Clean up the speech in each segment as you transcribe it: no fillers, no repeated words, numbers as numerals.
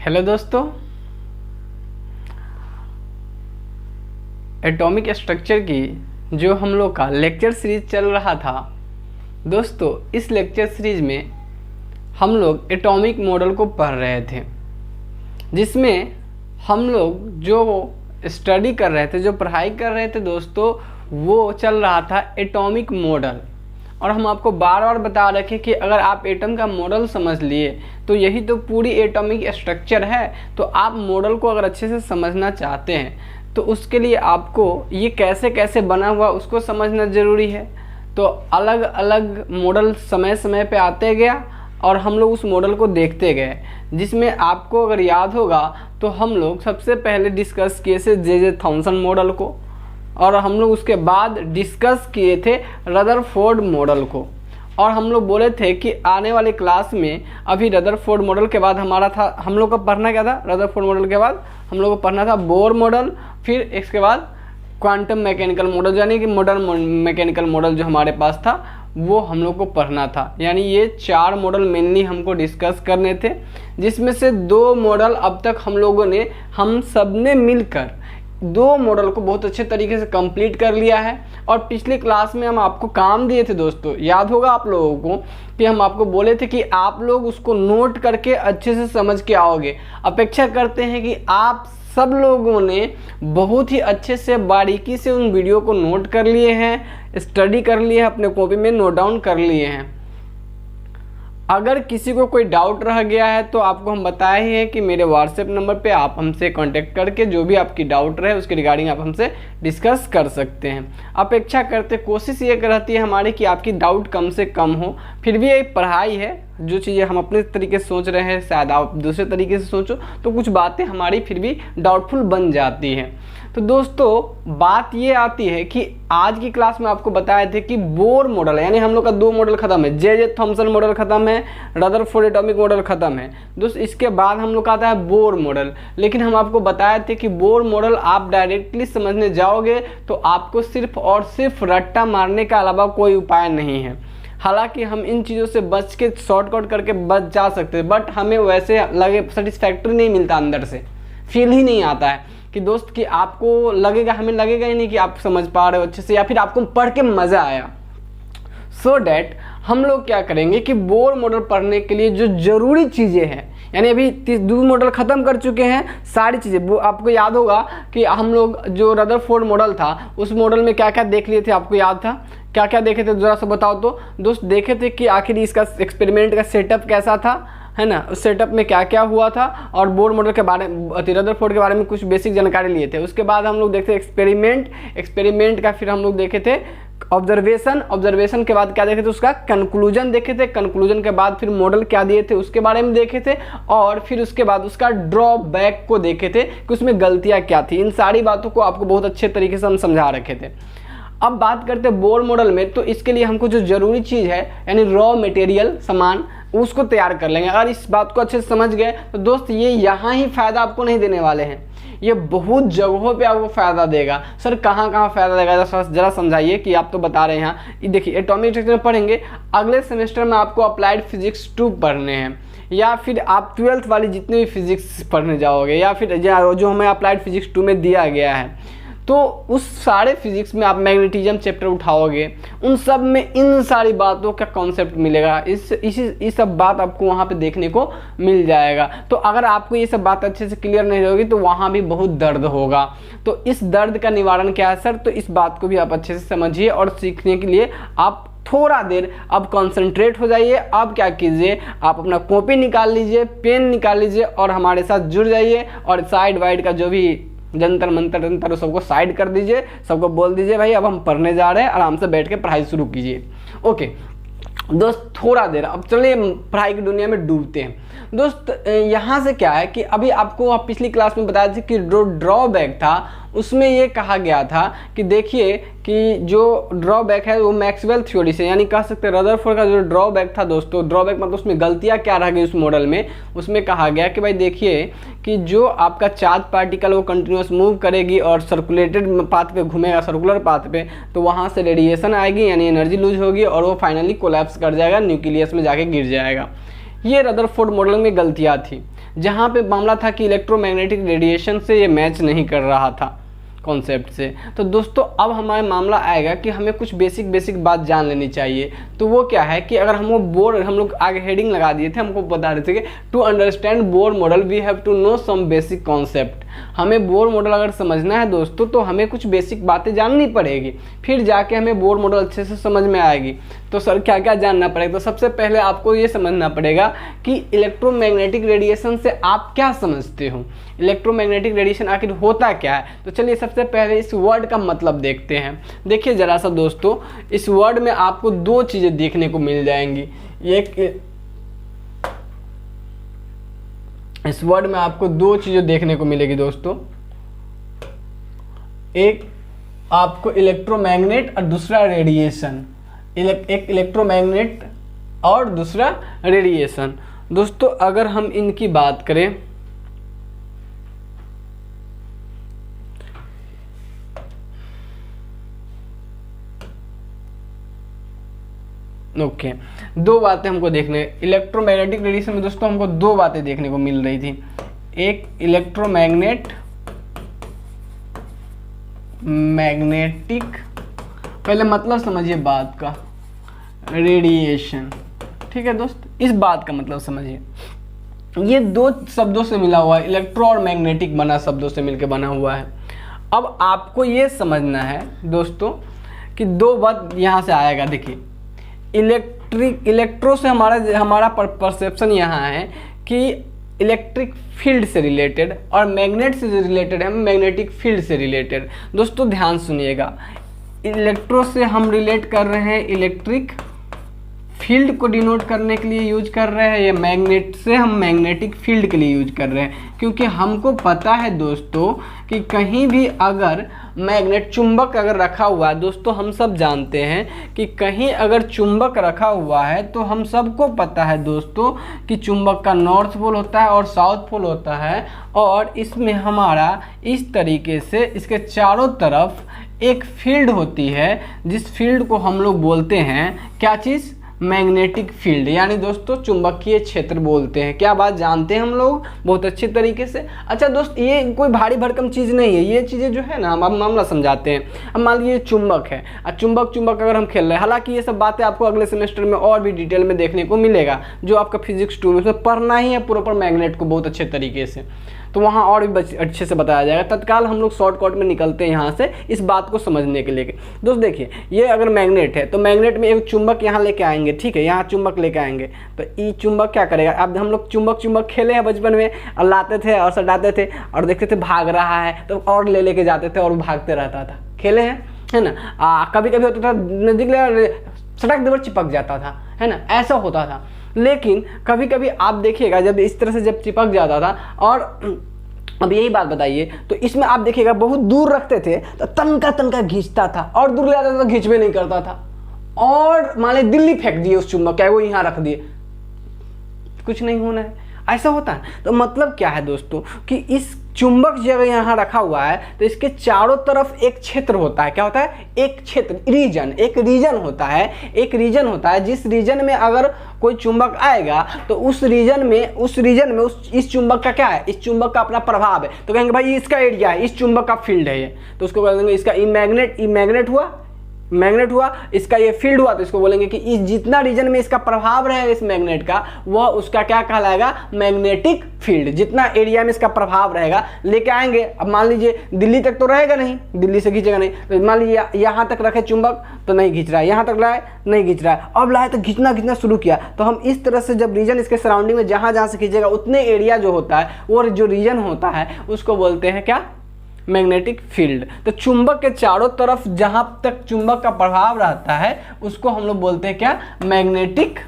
Hello दोस्तों, atomic structure की जो हम लोग का लेक्चर सीरीज चल रहा था दोस्तों, इस लेक्चर सीरीज में हम लोग एटॉमिक मॉडल को पढ़ रहे थे, जिसमें हम लोग जो स्टडी कर रहे थे, जो पढ़ाई कर रहे थे दोस्तों, वो चल रहा था एटॉमिक मॉडल। और हम आपको बार बार बता रखे कि अगर आप एटम का मॉडल समझ लिए तो यही तो पूरी एटॉमिक स्ट्रक्चर है। तो आप मॉडल को अगर अच्छे से समझना चाहते हैं तो उसके लिए आपको ये कैसे कैसे बना हुआ उसको समझना ज़रूरी है। तो अलग अलग मॉडल समय समय पे आते गया और हम लोग उस मॉडल को देखते गए, जिसमें आपको अगर याद होगा तो हम लोग सबसे पहले डिस्कस किए थे जे थॉमसन मॉडल को, और हम लोग उसके बाद डिस्कस किए थे रदरफोर्ड मॉडल को। और हम लोग बोले थे कि आने वाले क्लास में अभी रदरफोर्ड मॉडल के बाद हमारा था, हम लोग का पढ़ना क्या था, रदरफोर्ड मॉडल के बाद हम लोग को पढ़ना था बोर मॉडल, फिर इसके बाद क्वांटम मैकेनिकल मॉडल, यानी कि मॉडर्न मैकेनिकल मॉडल जो हमारे पास था वो हम लोग को पढ़ना था। यानी ये 4 मॉडल मेनली हमको डिस्कस करने थे, जिसमें से 2 मॉडल अब तक हम लोगों ने, हम सब ने मिलकर 2 मॉडल को बहुत अच्छे तरीके से कंप्लीट कर लिया है। और पिछली क्लास में हम आपको काम दिए थे दोस्तों, याद होगा आप लोगों को कि हम आपको बोले थे कि आप लोग उसको नोट करके अच्छे से समझ के आओगे। अपेक्षा करते हैं कि आप सब लोगों ने बहुत ही अच्छे से बारीकी से उन वीडियो को नोट कर लिए हैं, स्टडी कर लिए हैं, अपने कॉपी में नोट डाउन कर लिए हैं। अगर किसी को कोई डाउट रह गया है तो आपको हम बताए ही हैं कि मेरे व्हाट्सएप नंबर पे आप हमसे कांटेक्ट करके जो भी आपकी डाउट रहे उसके रिगार्डिंग आप हमसे डिस्कस कर सकते हैं। अपेक्षा करते, कोशिश ये रहती है हमारी कि आपकी डाउट कम से कम हो। फिर भी एक पढ़ाई है, जो चीज़ें हम अपने तरीके से सोच रहे हैं शायद आप दूसरे तरीके से सोचो, तो कुछ बातें हमारी फिर भी डाउटफुल बन जाती हैं। तो दोस्तों बात ये आती है कि आज की क्लास में आपको बताए थे कि बोर मॉडल है, यानी हम लोग का 2 मॉडल खत्म है, जे थॉमसन मॉडल खत्म है, रदरफोर्ड एटॉमिक मॉडल खत्म है दोस्तों। इसके बाद हम लोग का आता है बोर मॉडल। लेकिन हम आपको बताए थे कि बोर मॉडल आप डायरेक्टली समझने जाओगे तो आपको सिर्फ और सिर्फ रट्टा मारने के अलावा कोई उपाय नहीं है। हालांकि हम इन चीज़ों से बच के शॉर्टकट करके बच जा सकते हैं, बट हमें वैसे लगे सेटिस्फैक्ट्री नहीं मिलता, अंदर से फील ही नहीं आता है कि दोस्त कि आपको लगेगा, हमें लगेगा ही नहीं कि आप समझ पा रहे हो अच्छे से, या फिर आपको पढ़ के मज़ा आया। सो डैट हम लोग क्या करेंगे कि बोर मॉडल पढ़ने के लिए जो ज़रूरी चीज़ें हैं, यानी अभी 2 मॉडल ख़त्म कर चुके हैं सारी चीज़ें। वो आपको याद होगा कि हम लोग जो रदरफोर्ड मॉडल था उस मॉडल में क्या क्या देख लिए थे, आपको याद था क्या क्या देखे थे, ज़रा सा बताओ तो दोस्त। देखे थे कि आखिर इसका एक्सपेरिमेंट का सेटअप कैसा था, है ना, उस सेटअप में क्या क्या हुआ था, और बोर मॉडल के बारे में, रदरफोर्ड के बारे में कुछ बेसिक जानकारी लिए थे। उसके बाद हम लोग देखते एक्सपेरिमेंट का, फिर हम लोग देखे थे ऑब्जर्वेशन के बाद क्या देखे थे, उसका कंक्लूजन देखे थे, कंक्लूजन के बाद फिर मॉडल क्या दिए थे उसके बारे में देखे थे, और फिर उसके बाद उसका ड्रॉबैक को देखे थे कि उसमें गलतियाँ क्या थी। इन सारी बातों को आपको बहुत अच्छे तरीके से हम समझा रखे थे। अब बात करते हैं बोर मॉडल में, तो इसके लिए हमको जो ज़रूरी चीज़ है, यानी रॉ मटेरियल सामान, उसको तैयार कर लेंगे। अगर इस बात को अच्छे से समझ गए तो दोस्त ये यहाँ ही फ़ायदा आपको नहीं देने वाले हैं, ये बहुत जगहों पे आपको फ़ायदा देगा। सर कहाँ कहाँ फ़ायदा देगा, ज़रा समझाइए कि आप तो बता रहे हैं यहाँ। देखिए एटॉमिक स्ट्रक्चर में पढ़ेंगे, अगले सेमेस्टर में आपको अप्लाइड फिजिक्स 2 पढ़ने हैं, या फिर आप 12th वाली जितनी भी फिजिक्स पढ़ने जाओगे, या फिर जो हमें अप्लाइड फिजिक्स 2 में दिया गया है, तो उस सारे फिजिक्स में आप मैग्नेटिज्म चैप्टर उठाओगे, उन सब में इन सारी बातों का कॉन्सेप्ट मिलेगा। इस सब बात आपको वहाँ पे देखने को मिल जाएगा। तो अगर आपको ये सब बात अच्छे से क्लियर नहीं होगी तो वहाँ भी बहुत दर्द होगा। तो इस दर्द का निवारण क्या है सर, तो इस बात को भी आप अच्छे से समझिए, और सीखने के लिए आप थोड़ा देर अब कंसंट्रेट हो जाइए। अब क्या कीजिए, आप अपना कॉपी निकाल लीजिए, पेन निकाल लीजिए, और हमारे साथ जुड़ जाइए, और साइड वाइड का जो भी जंतर मंतर सबको साइड कर दीजिए, सबको बोल दीजिए भाई अब हम पढ़ने जा रहे हैं, आराम से बैठ के पढ़ाई शुरू कीजिए। ओके दोस्त, थोड़ा देर अब चलिए पढ़ाई की दुनिया में डूबते हैं। दोस्त यहाँ से क्या है कि अभी आपको पिछली क्लास में बताया था कि जो ड्रॉबैक था उसमें ये कहा गया था कि देखिए कि जो ड्रॉबैक है वो मैक्सवेल थ्योरी से, यानी कह सकते हैं रदरफोर्ड का जो ड्रॉबैक था दोस्तों, ड्रॉबैक मतलब उसमें गलतियाँ क्या रह गई उस मॉडल में, उसमें कहा गया कि भाई देखिए कि जो आपका चार्ज पार्टिकल वो कंटिन्यूस मूव करेगी और सर्कुलेटेड पाथ पे घूमेगा, सर्कुलर पाथ पे, तो वहाँ से रेडिएशन आएगी, यानी एनर्जी लूज होगी, और वो फाइनली कोलैप्स कर जाएगा, न्यूक्लियस में जाके गिर जाएगा। ये रदरफोर्ड मॉडल में गलतियाँ थी। जहाँ पे मामला था कि इलेक्ट्रोमैग्नेटिक रेडिएशन से ये मैच नहीं कर रहा था कॉन्सेप्ट से। तो दोस्तों अब हमारा मामला आएगा कि हमें कुछ बेसिक बात जान लेनी चाहिए। तो वो क्या है कि अगर हम लोग आगे हेडिंग लगा दिए थे, हमको बता रहे थे कि to understand Bohr model we have to know some basic concept. हमें बोर मॉडल अगर समझना है दोस्तों तो हमें कुछ बेसिक बातें जाननी पड़ेगी, फिर जाके हमें बोर मॉडल अच्छे से समझ में आएगी। तो सर क्या क्या जानना पड़ेगा? तो सबसे पहले आपको ये समझना पड़ेगा कि इलेक्ट्रोमैग्नेटिक रेडिएशन से आप क्या समझते हो, इलेक्ट्रोमैग्नेटिक रेडिएशन आखिर होता क्या है। तो चलिए सबसे पहले इस वर्ड का मतलब देखते हैं। देखिए जरा सा दोस्तों, इस वर्ड में आपको दो चीज़ें देखने को मिल जाएंगी। इस वर्ड में आपको दो चीज़ें देखने को मिलेगी दोस्तों, एक आपको इलेक्ट्रोमैग्नेट और दूसरा रेडिएशन। एक इलेक्ट्रोमैग्नेट और दूसरा रेडिएशन। दोस्तों अगर हम इनकी बात करें, ओके दो बातें हमको देखने, इलेक्ट्रोमैग्नेटिक रेडिएशन में दोस्तों हमको दो बातें देखने को मिल रही थी। एक मैग्नेटिक, पहले मतलब समझिए बात का, रेडिएशन। ठीक है दोस्त, इस बात का मतलब समझिए। ये दो शब्दों से मिला हुआ है, इलेक्ट्रो और मैग्नेटिक बना शब्दों से मिलकर बना हुआ है। अब आपको ये समझना है दोस्तों कि दो बात यहाँ से आएगा। देखिए इलेक्ट्रो से हमारा परसेप्शन यहाँ है कि इलेक्ट्रिक फील्ड से रिलेटेड, और मैग्नेट से रिलेटेड है मैग्नेटिक फील्ड से रिलेटेड। दोस्तों ध्यान सुनिएगा, इलेक्ट्रो से हम रिलेट कर रहे हैं इलेक्ट्रिक फील्ड को डिनोट करने के लिए यूज कर रहे हैं, या मैग्नेट से हम मैग्नेटिक फील्ड के लिए यूज कर रहे हैं। क्योंकि हमको पता है दोस्तों कि कहीं भी अगर मैग्नेट, चुंबक अगर रखा हुआ है, दोस्तों हम सब जानते हैं कि कहीं अगर चुंबक रखा हुआ है तो हम सबको पता है दोस्तों कि चुंबक का नॉर्थ पोल होता है और साउथ पोल होता है, और इसमें हमारा इस तरीके से इसके चारों तरफ एक फील्ड होती है, जिस फील्ड को हम लोग बोलते हैं क्या चीज़, मैग्नेटिक फील्ड, यानी दोस्तों चुंबकीय क्षेत्र बोलते हैं। क्या बात जानते हैं हम लोग बहुत अच्छे तरीके से। अच्छा दोस्त, ये कोई भारी भरकम चीज़ नहीं है, ये चीज़ें जो है ना हम मामला समझाते हैं। अब मान लीजिए चुंबक है, चुंबक अगर हम खेल रहे हैं, हालांकि ये सब बातें आपको अगले सेमेस्टर में और भी डिटेल में देखने को मिलेगा, जो आपका फिजिक्स 2 में उसमें पढ़ना ही है प्रॉपर मैग्नेट को बहुत अच्छे तरीके से, तो वहाँ और भी अच्छे से बताया जाएगा। तत्काल हम लोग शॉर्टकट में निकलते हैं यहाँ से इस बात को समझने के लिए। दोस्त देखिए, ये अगर मैग्नेट है तो मैग्नेट में एक चुंबक यहाँ लेके आएंगे, ठीक है, यहाँ चुंबक लेके आएंगे, तो ये चुंबक क्या करेगा। अब हम लोग चुंबक खेले हैं बचपन में, और लाते थे और सटाते थे और देखते थे भाग रहा है तो और लेके जाते थे और भागते रहता था, खेले हैं, है ना। कभी कभी होता था नजदीक ले सड़क देवर चिपक जाता था, है ना, ऐसा होता था। लेकिन कभी कभी आप देखिएगा जब इस तरह से जब चिपक जाता था, और अब यही बात बताइए, तो इसमें आप देखिएगा बहुत दूर रखते थे तो तनका खींचता था, और दूर ले जाता था तो खींच भी नहीं करता था, और मान ली दिल्ली फेंक दिए उस चुंबक क्या वो यहाँ रख दिए, कुछ नहीं होना है, ऐसा होता है। तो मतलब क्या है दोस्तों कि इस चुंबक जगह यहाँ रखा हुआ है तो इसके चारों तरफ एक क्षेत्र होता है। क्या होता है, एक क्षेत्र, रीजन, एक रीजन होता है, एक रीजन होता है। जिस रीजन में अगर कोई चुंबक आएगा तो उस रीजन में इस चुंबक का क्या है, इस चुंबक का अपना प्रभाव है। तो कहेंगे भाई इसका एरिया है, इस चुंबक का फील्ड है ये, तो उसको बोलेंगे इसका मैग्नेट हुआ, इसका ये फील्ड हुआ, तो इसको बोलेंगे कि इस जितना रीजन में इसका प्रभाव रहेगा इस मैग्नेट का, वह उसका क्या कहलाएगा, मैग्नेटिक फील्ड। जितना एरिया में इसका प्रभाव रहेगा लेके आएंगे। अब मान लीजिए दिल्ली तक तो रहेगा नहीं, दिल्ली से खींचेगा नहीं, तो मान लीजिए यहाँ तक रखे चुंबक तो नहीं खींच रहा है, यहाँ तक लाए नहीं खींच रहा है, अब लाए तो खींचना शुरू किया। तो हम इस तरह से जब रीजन इसके सराउंडिंग में जहाँ से खींचेगा उतने एरिया जो होता है, वो जो रीजन होता है उसको बोलते हैं क्या, मैग्नेटिक फील्ड। तो चुंबक के चारों तरफ जहां तक चुंबक का प्रभाव रहता है उसको हम लोग बोलते हैं क्या, मैग्नेटिक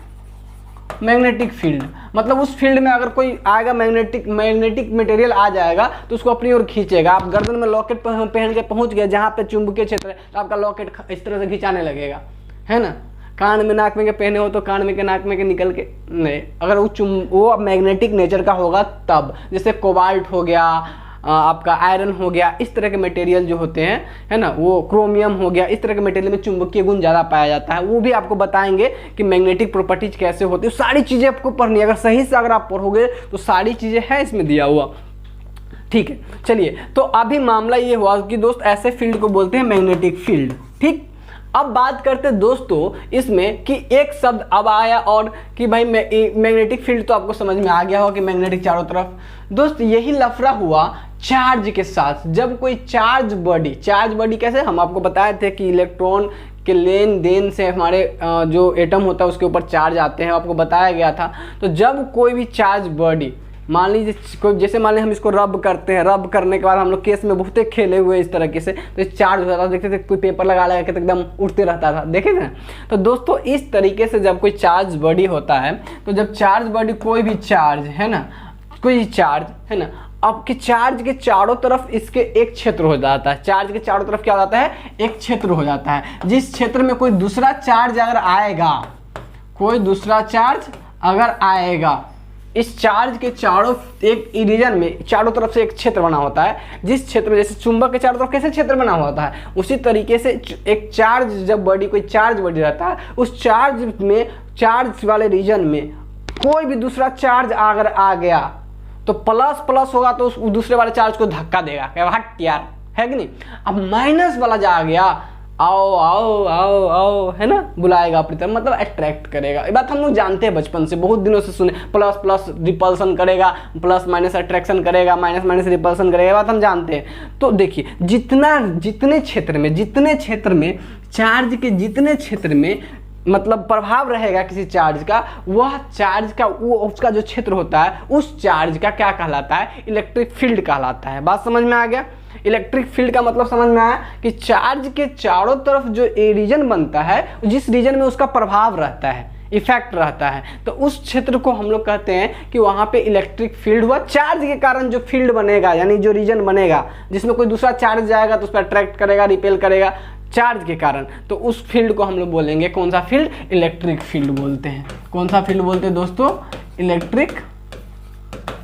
फील्ड। मतलब उस फील्ड में अगर कोई आएगा, मैग्नेटिक मटेरियल आ जाएगा तो उसको अपनी ओर खींचेगा। आप गर्दन में लॉकेट पहन के पहुंच गए जहां पे चुंबकीय क्षेत्र है तो आपका लॉकेट इस तरह से खिंचाने लगेगा, है ना। कान में नाक में के पहने हो तो कान में के नाक में के निकल के नहीं, अगर वो मैग्नेटिक नेचर का होगा तब, जैसे कोबाल्ट हो गया, आपका आयरन हो गया, इस तरह के मटेरियल जो होते हैं, है ना, वो क्रोमियम हो गया, इस तरह के मटेरियल में चुंबकीय गुण ज़्यादा पाया जाता है। वो भी आपको बताएंगे कि मैग्नेटिक प्रॉपर्टीज कैसे होती है। सारी चीज़ें आपको पढ़नी है, अगर सही से अगर आप पढ़ोगे तो सारी चीज़ें हैं इसमें दिया हुआ। ठीक है, चलिए, तो अभी मामला ये हुआ कि दोस्त ऐसे फील्ड को बोलते हैं मैग्नेटिक फील्ड। ठीक, अब बात करते हैं दोस्तों इसमें कि एक शब्द अब आया और कि भाई मैग्नेटिक फील्ड तो आपको समझ में आ गया होगा कि मैग्नेटिक चारों तरफ। दोस्त यही लफड़ा हुआ चार्ज के साथ। जब कोई चार्ज बॉडी कैसे, हम आपको बताए थे कि इलेक्ट्रॉन के लेन देन से हमारे जो एटम होता है उसके ऊपर चार्ज आते हैं, आपको बताया गया था। तो जब कोई भी चार्ज बॉडी, मान लीजिए कोई, जैसे मान लीजिए हम इसको रब करते हैं, रब करने के बाद हम लोग केस में बहुत खेले हुए इस तरीके से, तो चार्ज हो जाता था, देखते थे कोई पेपर लगा के तो एकदम उड़ते रहता था, देखे थे। तो दोस्तों इस तरीके से जब कोई चार्ज बॉडी होता है, तो जब चार्ज बॉडी कोई भी चार्ज है ना, कोई चार्ज है ना, आपके चार्ज के चारों तरफ इसके एक क्षेत्र हो जाता है। चार्ज के चारों तरफ क्या हो जाता है, एक क्षेत्र हो जाता है। जिस क्षेत्र में कोई दूसरा चार्ज अगर आएगा, कोई दूसरा चार्ज अगर आएगा, इस चार्ज के चारों एक रीजन में चारों तरफ से एक क्षेत्र बना होता है। जिस क्षेत्र में, जैसे चुंबक के चारों तरफ कैसे क्षेत्र बना होता है, उसी तरीके से एक चार्ज, जब बॉडी, कोई चार्ज बॉडी रहता है, उस चार्ज में, चार्ज वाले रीजन में कोई भी दूसरा चार्ज अगर आ गया तो प्लस प्लस होगा तो उस दूसरे वाले चार्ज को धक्का देगा, क्या हट यार, है कि नहीं। अब माइनस वाला जा गया, आओ आओ आओ आओ, है ना, बुलाएगा अपनी तरफ, मतलब अट्रैक्ट करेगा। ये बात हम लोग जानते हैं बचपन से, बहुत दिनों से सुने, प्लस प्लस रिपल्सन करेगा, प्लस माइनस अट्रैक्शन करेगा, माइनस माइनस रिपल्सन करेगा, ये बात हम जानते हैं। तो देखिए, जितने क्षेत्र में चार्ज के जितने क्षेत्र में मतलब प्रभाव रहेगा किसी चार्ज का, वह चार्ज का वो उसका जो क्षेत्र होता है, उस चार्ज का क्या कहलाता है, इलेक्ट्रिक फील्ड कहलाता है। बात समझ में आ गया। इलेक्ट्रिक फील्ड का मतलब समझ में आया कि चार्ज के चारों तरफ जो रीजन बनता है, जिस रीजन में उसका प्रभाव रहता है, इफेक्ट रहता है, तो उस क्षेत्र को हम लोग कहते हैं कि वहाँ पे इलेक्ट्रिक फील्ड हुआ। चार्ज के कारण जो फील्ड बनेगा, यानी जो रीजन बनेगा जिसमें कोई दूसरा चार्ज जाएगा तो उस पर अट्रैक्ट करेगा, रिपेल करेगा चार्ज के कारण, तो उस फील्ड को हम लोग बोलेंगे कौन सा फील्ड, इलेक्ट्रिक फील्ड बोलते हैं। कौन सा फील्ड बोलते हैं दोस्तों, इलेक्ट्रिक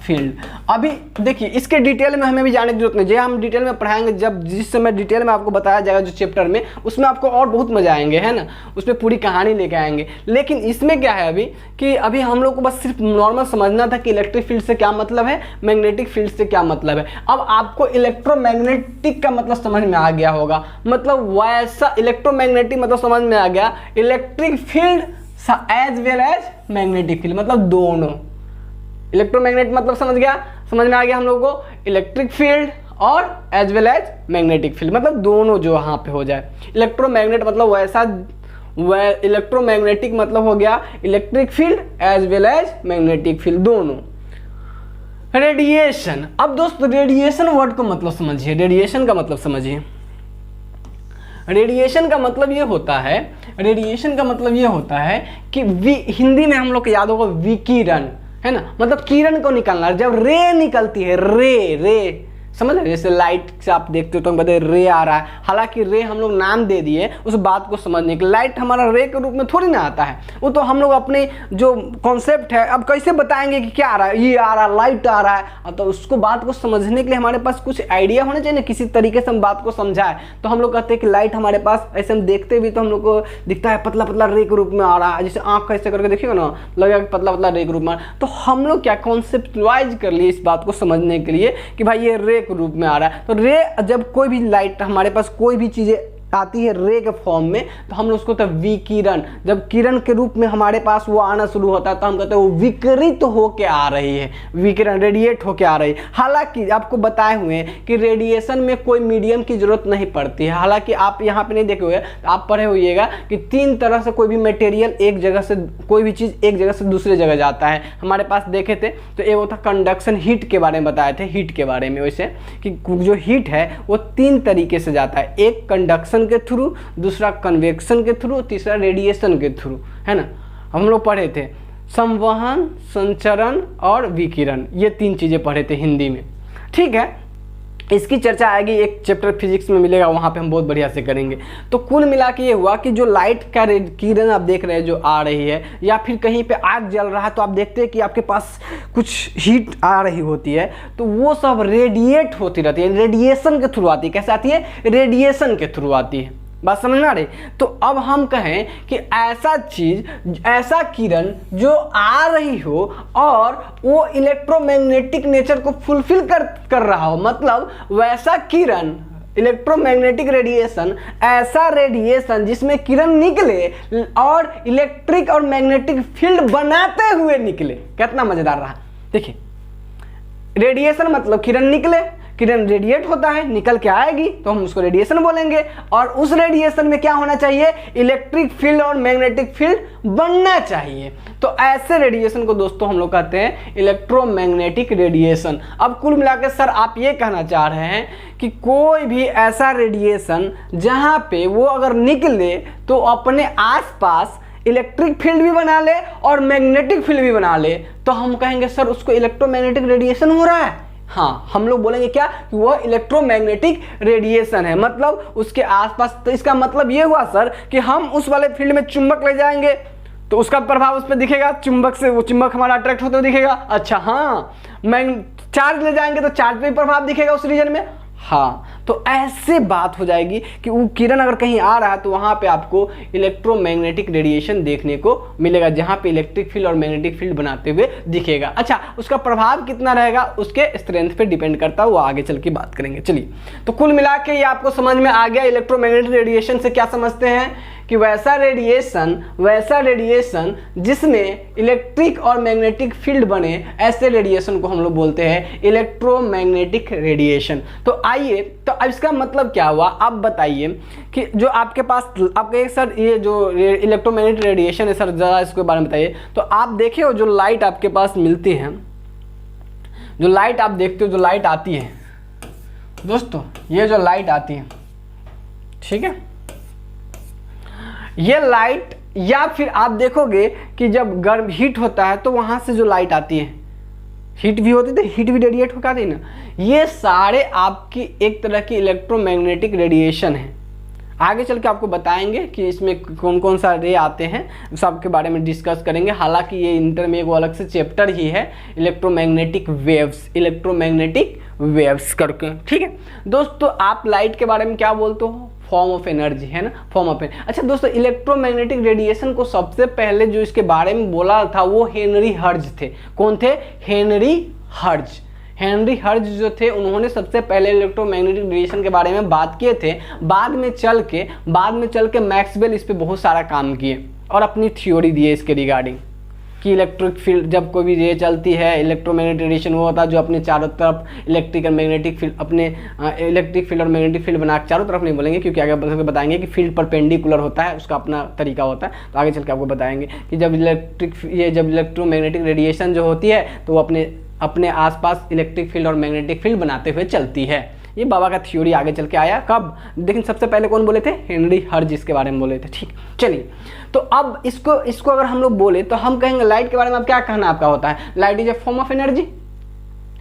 फील्ड। अभी देखिए, इसके डिटेल में हमें भी जाने की जरूरत नहीं, जो हम डिटेल में पढ़ाएंगे, जब जिस समय डिटेल में आपको बताया जाएगा जो चैप्टर में, उसमें आपको और बहुत मजा आएंगे, है ना, उसमें पूरी कहानी लेके आएंगे। लेकिन इसमें क्या है अभी कि अभी हम लोग को बस सिर्फ नॉर्मल समझना था कि इलेक्ट्रिक फील्ड से क्या मतलब है, मैग्नेटिक फील्ड से क्या मतलब है। अब आपको इलेक्ट्रोमैग्नेटिक का मतलब समझ में आ गया होगा, मतलब वैसा इलेक्ट्रोमैग्नेटिक मतलब समझ में आ गया, electric field as well as magnetic field, मतलब दोनों। इलेक्ट्रोमैग्नेट मतलब समझ में आ गया हम लोगों को, इलेक्ट्रिक फील्ड और as well as magnetic field, मतलब दोनों जो यहाँ पे हो जाए। इलेक्ट्रोमैग्नेट मतलब वैसा, इलेक्ट्रोमैग्नेटिक मतलब हो गया electric field as well as magnetic field, दोनों। रेडिएशन, अब दोस्त रेडिएशन वर्ड को मतलब समझिए, रेडिएशन का मतलब समझिए। रेडिएशन का मतलब ये होता है, रेडिएशन का मतलब ये होता है कि हिंदी में हम लोग को याद होगा विकिरण, है ना, मतलब किरण को निकालना। जब रे निकलती है, रे समझ रहे, जैसे लाइट से आप देखते हो तो हम कहते हैं रे आ रहा है, हालांकि रे हम लोग नाम दे दिए उस बात को समझने के। लाइट हमारा रे के रूप में थोड़ी ना आता है, वो तो हम लोग अपने जो कॉन्सेप्ट है, अब कैसे बताएंगे कि क्या आ रहा है, ये आ रहा है, लाइट आ रहा है। अब तो उसको बात को समझने के लिए हमारे पास कुछ आइडिया होना चाहिए ना, किसी तरीके से हम बात को समझाए। तो हम लोग कहते हैं कि लाइट हमारे पास, ऐसे हम देखते भी तो हम लोग को दिखता है पतला पतला रे के रूप में आ रहा है, जैसे आँख कैसे करके देखिएगा ना, लगेगा पतला पतला रे के रूप में। तो हम लोग क्या कॉन्सेप्टलाइज कर लिए इस बात को समझने के लिए कि भाई ये रे के रूप में आ रहा है। तो रे, जब कोई भी लाइट हमारे पास कोई भी चीजें आती है रे के फॉर्म में, तो हम लोग उसको कहते हैं विकिरण। जब किरण के रूप में हमारे पास वो आना शुरू होता है तो हम कहते हैं वो विकिरित होके आ रही है, विकिरण, रेडिएट होके आ रही है। हालांकि आपको बताए हुए हैं कि रेडिएशन में कोई मीडियम की जरूरत नहीं पड़ती है। हालांकि आप यहाँ पे नहीं देखे हुए, आप पढ़े होइएगा कि 3 तरह से कोई भी मटेरियल एक जगह से, कोई भी चीज़ एक जगह से दूसरे जगह जाता है। हमारे पास देखे थे तो एक वो था कंडक्शन, हीट के बारे में बताए थे, हीट के बारे में, वैसे कि जो हीट है वो 3 तरीके से जाता है, एक कंडक्शन के थ्रू, दूसरा कन्वेक्शन के थ्रू, तीसरा रेडिएशन के थ्रू, है ना। हम लोग पढ़े थे संवहन, संचरण और विकिरण, ये 3 चीजें पढ़े थे हिंदी में, ठीक है। इसकी चर्चा आएगी एक चैप्टर फिजिक्स में मिलेगा, वहाँ पे हम बहुत बढ़िया से करेंगे। तो कुल मिला के ये हुआ कि जो लाइट का किरण आप देख रहे हैं जो आ रही है, या फिर कहीं पे आग जल रहा है तो आप देखते हैं कि आपके पास कुछ हीट आ रही होती है, तो वो सब रेडिएट होती रहती है, रेडिएशन के थ्रू आती है। कैसे आती है? रेडिएशन के थ्रू आती है। बात समझ में आ रही? तो अब हम कहें कि ऐसा चीज, ऐसा किरण जो आ रही हो और वो इलेक्ट्रोमैग्नेटिक नेचर को फुलफिल कर रहा हो, मतलब वैसा किरण, इलेक्ट्रोमैग्नेटिक रेडिएशन, ऐसा रेडिएशन जिसमें किरण निकले और इलेक्ट्रिक और मैग्नेटिक फील्ड बनाते हुए निकले। कितना मजेदार रहा। देखिए, रेडिएशन मतलब किरण निकले, किरण रेडिएट होता है, निकल के आएगी तो हम उसको रेडिएशन बोलेंगे, और उस रेडिएशन में क्या होना चाहिए? इलेक्ट्रिक फील्ड और मैग्नेटिक फील्ड बनना चाहिए। तो ऐसे रेडिएशन को दोस्तों हम लोग कहते हैं इलेक्ट्रोमैग्नेटिक रेडिएशन। अब कुल मिलाकर सर आप ये कहना चाह रहे हैं कि कोई भी ऐसा रेडिएशन जहां पे वो अगर निकले तो अपने आसपास इलेक्ट्रिक फील्ड भी बना ले और मैग्नेटिक फील्ड भी बना ले, तो हम कहेंगे सर उसको इलेक्ट्रोमैग्नेटिक रेडिएशन हो रहा है। हाँ, हम लोग बोलेंगे क्या कि वह इलेक्ट्रोमैग्नेटिक रेडिएशन है, मतलब उसके आसपास। तो इसका मतलब ये हुआ सर कि हम उस वाले फील्ड में चुंबक ले जाएंगे तो उसका प्रभाव उस पर दिखेगा, चुंबक से वो चुंबक हमारा अट्रैक्ट होते हुए दिखेगा। अच्छा हाँ, चार्ज ले जाएंगे तो चार्ज पे भी प्रभाव दिखेगा उस रीजन में। हाँ, तो ऐसे बात हो जाएगी कि वो किरण अगर कहीं आ रहा है तो वहां पे आपको इलेक्ट्रोमैग्नेटिक रेडिएशन देखने को मिलेगा, जहां पे इलेक्ट्रिक फील्ड और मैग्नेटिक फील्ड बनाते हुए दिखेगा। अच्छा, उसका प्रभाव कितना रहेगा उसके स्ट्रेंथ पे डिपेंड करता है, वो आगे चल के बात करेंगे। चलिए, तो कुल मिला के ये आपको समझ में आ गया इलेक्ट्रोमैग्नेटिक रेडिएशन से क्या समझते हैं कि वैसा रेडिएशन जिसमें इलेक्ट्रिक और मैग्नेटिक फील्ड बने, ऐसे रेडिएशन को हम लोग बोलते हैं इलेक्ट्रोमैग्नेटिक रेडिएशन। तो आइए, तो अब इसका मतलब क्या हुआ आप बताइए कि जो आपके पास, आपके सर ये जो इलेक्ट्रोमैग्नेटिक रेडिएशन है सर ज़रा इसके बारे में बताइए। तो आप देखे हो जो लाइट आपके पास मिलती है, जो लाइट आप देखते हो, जो लाइट आती है दोस्तों, ये जो लाइट आती है, ठीक है, ये लाइट, या फिर आप देखोगे कि जब गर्म हीट होता है तो वहां से जो लाइट आती है, हीट भी होती है, हीट भी रेडिएट होकर आती है ना, ये सारे आपकी एक तरह की इलेक्ट्रोमैग्नेटिक रेडिएशन है। आगे चल के आपको बताएंगे कि इसमें कौन कौन सा रे आते हैं, सब के बारे में डिस्कस करेंगे। हालांकि ये इंटर में वो अलग से चैप्टर ही है, इलेक्ट्रोमैग्नेटिक वेव्स करके, ठीक है दोस्तों। आप लाइट के बारे में क्या बोलते हो? फॉर्म ऑफ एनर्जी, है ना, फॉर्म ऑफ एनर्जी। अच्छा दोस्तों, इलेक्ट्रोमैग्नेटिक रेडिएशन को सबसे पहले जो इसके बारे में बोला था वो हेनरी हर्ट्ज थे। कौन थे? हेनरी हर्ट्ज जो थे, उन्होंने सबसे पहले इलेक्ट्रोमैग्नेटिक रेडिएशन के बारे में बात किए थे। बाद में चल के मैक्सवेल इस पे बहुत सारा काम किए और अपनी थ्योरी दिए इसके रिगार्डिंग कि इलेक्ट्रिक फील्ड, जब कोई भी रे चलती है, इलेक्ट्रोमैग्नेटिक रेडिएशन वो होता है जो अपने चारों तरफ इलेक्ट्रिक और मैग्नेटिक फील्ड, अपने इलेक्ट्रिक फील्ड और मैग्नेटिक फील्ड बना, चारों तरफ नहीं बोलेंगे क्योंकि आगे बताएंगे कि फील्ड परपेंडिकुलर होता है, उसका अपना तरीका होता है। तो आगे चल के आपको बताएंगे कि जब इलेक्ट्रोमैग्नेटिक रेडिएशन जो होती है तो वो अपने आसपास इलेक्ट्रिक फील्ड और मैग्नेटिक फील्ड बनाते हुए चलती है। ये बाबा का थ्योरी आगे चल के आया कब, लेकिन सबसे पहले कौन बोले थे? हेनरी हर्ट्ज इसके बारे में बोले थे। ठीक, चलिए, तो अब इसको अगर हम लोग बोले तो हम कहेंगे लाइट के बारे में अब क्या कहना आपका होता है? Light is a form of energy,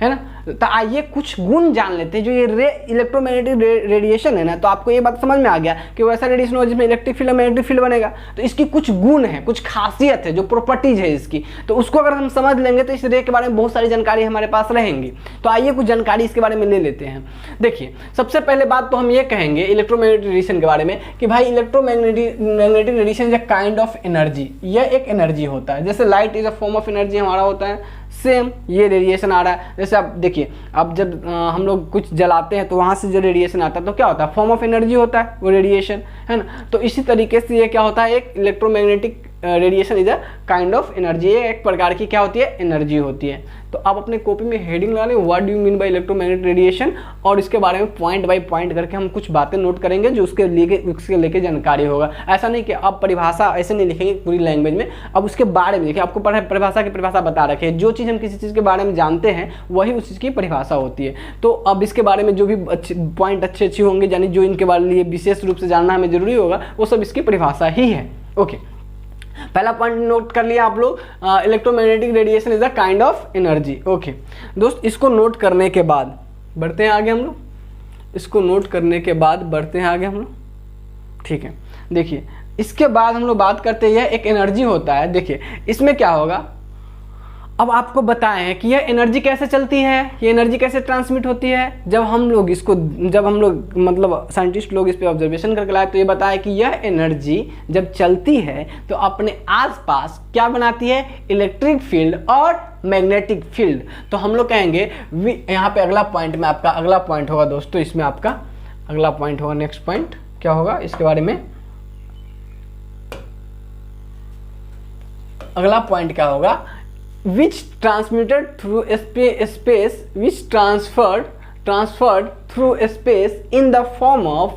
है ना। तो आइए कुछ गुण जान लेते हैं जो ये इलेक्ट्रोमैग्नेटिक रेडिएशन है ना। तो आपको ये बात समझ में आ गया कि वैसा रेडिएशन हो जिसमें इलेक्ट्रिक फील्ड और मैग्नेटिक फील्ड बनेगा। तो इसकी कुछ गुण है, कुछ खासियत है, जो प्रॉपर्टीज है इसकी, तो उसको अगर हम समझ लेंगे तो इस रे के बारे में बहुत सारी जानकारी हमारे पास रहेंगी। तो आइए कुछ जानकारी इसके बारे में ले लेते हैं। देखिए, सबसे पहले बात तो हम ये कहेंगे इलेक्ट्रोमैग्नेटिक रेडिएशन के बारे में कि भाई electromagnetic radiation is a kind of energy. यह एक एनर्जी होता है, जैसे light is a form of energy हमारा होता है, सेम ये रेडिएशन आ रहा है। जैसे आप देखिए, अब जब हम लोग कुछ जलाते हैं तो वहाँ से जो रेडिएशन आता है तो क्या होता है? फॉर्म ऑफ एनर्जी होता है वो रेडिएशन, है ना। तो इसी तरीके से ये क्या होता है, एक electromagnetic radiation is a kind of energy, एक प्रकार की क्या होती है? एनर्जी होती है। तो आप अपने कॉपी में हेडिंग लगा लें, what do you mean by electromagnetic radiation, और इसके बारे में पॉइंट बाय पॉइंट करके हम कुछ बातें नोट करेंगे जो उसके लेके जानकारी होगा। ऐसा नहीं कि आप परिभाषा ऐसे नहीं लिखेंगे पूरी लैंग्वेज में, अब उसके बारे में लिखिए। आपको परिभाषा की परिभाषा बता रखे हैं, जो चीज़ हम किसी चीज़ के बारे में जानते हैं वही उस चीज़ की परिभाषा होती है। तो अब इसके बारे में जो भी पॉइंट अच्छे होंगे, यानी जो इनके बारे में विशेष रूप से जानना हमें जरूरी होगा, वो सब इसकी परिभाषा ही है। ओके, पहला पॉइंट नोट कर लिया आप लोग, electromagnetic radiation is a kind of energy. Okay दोस्त, इसको नोट करने के बाद बढ़ते हैं आगे हम लोग। इसको नोट करने के बाद बढ़ते हैं आगे हम लोग। ठीक है, देखिए इसके बाद हम लोग बात करते हैं, यह एक एनर्जी होता है। देखिए इसमें क्या होगा, अब आपको बताएं हैं कि यह एनर्जी कैसे चलती है, ये एनर्जी कैसे ट्रांसमिट होती है। जब हम लोग मतलब साइंटिस्ट लोग इस पे ऑब्जर्वेशन करके लाए तो ये बताया कि यह एनर्जी जब चलती है तो अपने आसपास क्या बनाती है, इलेक्ट्रिक फील्ड और मैग्नेटिक फील्ड। तो हम लोग कहेंगे यहाँ पे अगला पॉइंट में आपका अगला पॉइंट होगा दोस्तों, इसमें आपका अगला पॉइंट होगा, नेक्स्ट पॉइंट क्या होगा इसके बारे में, अगला पॉइंट क्या होगा, which transmitted through space which transferred through space in the form of